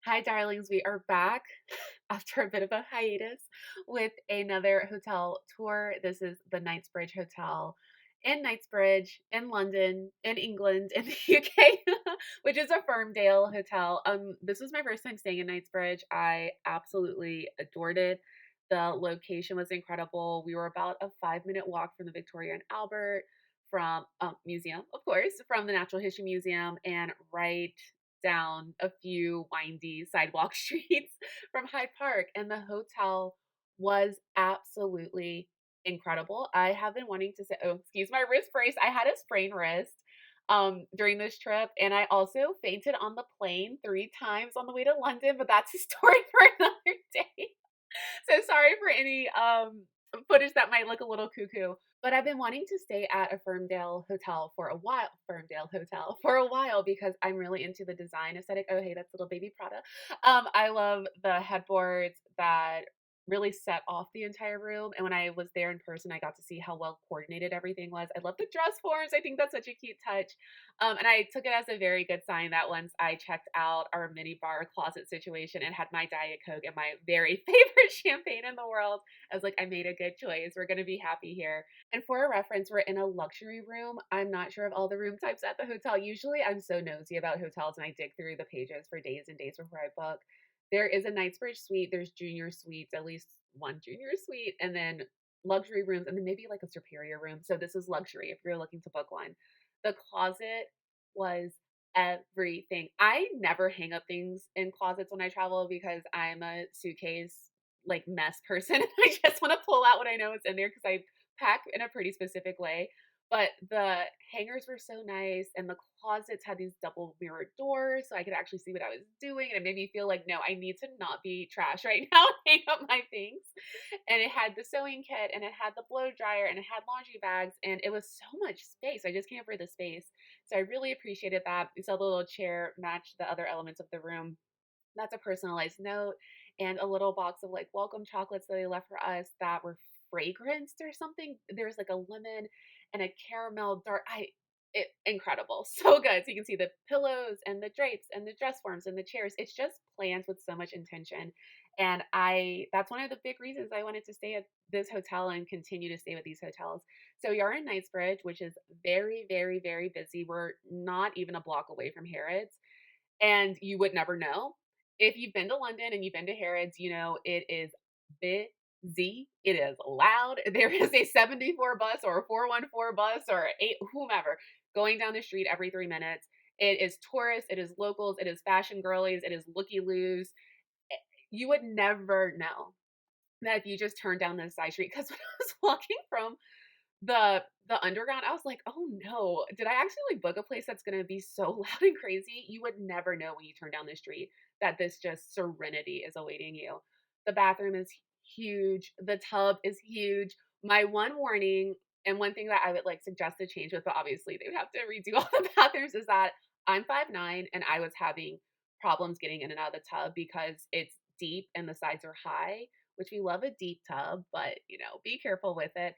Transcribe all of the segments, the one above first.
Hi, darlings. We are back after a bit of a hiatus with another hotel tour. This is the Knightsbridge Hotel in Knightsbridge, in London, in England, in the UK, which is a Firmdale hotel. This was my first time staying in Knightsbridge. I absolutely adored it. The location was incredible. We were about a 5-minute walk from the Victoria and Albert, from museum, of course, from the Natural History Museum, and right down a few windy sidewalk streets from Hyde Park. And the hotel was absolutely incredible. I have been wanting to say, oh, excuse my wrist brace. I had a sprained wrist during this trip, and I also fainted on the plane 3 times on the way to London, but that's a story for another day. So sorry for any footage that might look a little cuckoo. But I've been wanting to stay at a Firmdale hotel for a while because I'm really into the design aesthetic. Oh, hey, that's little baby Prada. I love the headboards that really set off the entire room. And when I was there in person, I got to see how well coordinated everything was. I love the dress forms. I think that's such a cute touch. And I took it as a very good sign that once I checked out our mini bar closet situation and had my Diet Coke and my very favorite champagne in the world, I was like, I made a good choice. We're going to be happy here. And for a reference, we're in a luxury room. I'm not sure of all the room types at the hotel. Usually I'm so nosy about hotels and I dig through the pages for days and days before I book. There is a Knightsbridge suite. There's junior suites, at least one junior suite, and then luxury rooms, and then maybe like a superior room. So this is luxury if you're looking to book one. The closet was everything. I never hang up things in closets when I travel because I'm a suitcase like mess person. I just want to pull out what I know is in there because I pack in a pretty specific way. But the hangers were so nice, and the closets had these double mirrored doors, so I could actually see what I was doing. And it made me feel like, no, I need to not be trash right now, hang up my things. And it had the sewing kit, and it had the blow dryer, and it had laundry bags, and it was so much space. I just can't for the space. So I really appreciated that. You saw the little chair match the other elements of the room. That's a personalized note, and a little box of like welcome chocolates that they left for us that were fragranced or something. There's like a lemon and a caramel dark. Incredible, so good. So you can see the pillows and the drapes and the dress forms and the chairs. It's just planned with so much intention, and I that's one of the big reasons I wanted to stay at this hotel and continue to stay with these hotels. So we are in Knightsbridge, which is very, very, very busy. We're not even a block away from Harrods, and you would never know. If you've been to London and you've been to Harrods, you know it is busy. It is loud. There is a 74 bus or a 414 bus or eight whomever going down the street every 3 minutes. It is tourists, it is locals, it is fashion girlies, it is looky loos. You would never know that if you just turn down this side street. Because when I was walking from the underground, I was like, "Oh no, did I actually book a place that's gonna be so loud and crazy?" You would never know when you turn down the street that this just serenity is awaiting you. The bathroom is huge, the tub is huge. My one warning, and one thing that I would like suggest to change with, but obviously they would have to redo all the bathrooms, is that I'm 5'9" and I was having problems getting in and out of the tub because it's deep and the sides are high, which we love a deep tub, but be careful with it.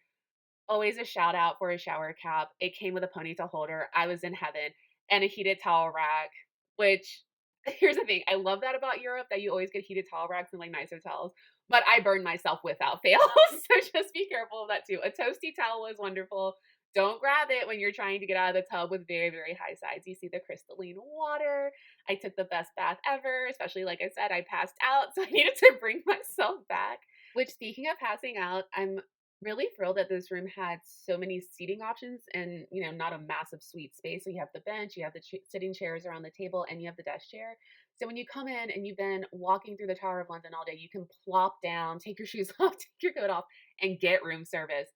Always a shout out for a shower cap. It came with a ponytail holder. I was in heaven, and a heated towel rack, which here's the thing. I love that about Europe, that you always get heated towel racks in like nice hotels, but I burn myself without fail. So just be careful of that too. A toasty towel is wonderful. Don't grab it when you're trying to get out of the tub with very, very high sides. You see the crystalline water. I took the best bath ever, especially like I said, I passed out, so I needed to bring myself back. Which, speaking of passing out, I'm really thrilled that this room had so many seating options and, not a massive suite space. So you have the bench, you have the sitting chairs around the table, and you have the desk chair. So when you come in and you've been walking through the Tower of London all day, you can plop down, take your shoes off, take your coat off, and get room service.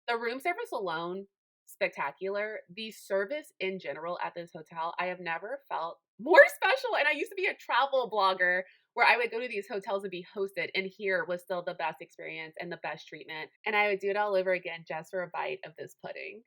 The room service alone, spectacular. The service in general at this hotel, I have never felt more special. And I used to be a travel blogger where I would go to these hotels and be hosted, and here was still the best experience and the best treatment. And I would do it all over again just for a bite of this pudding.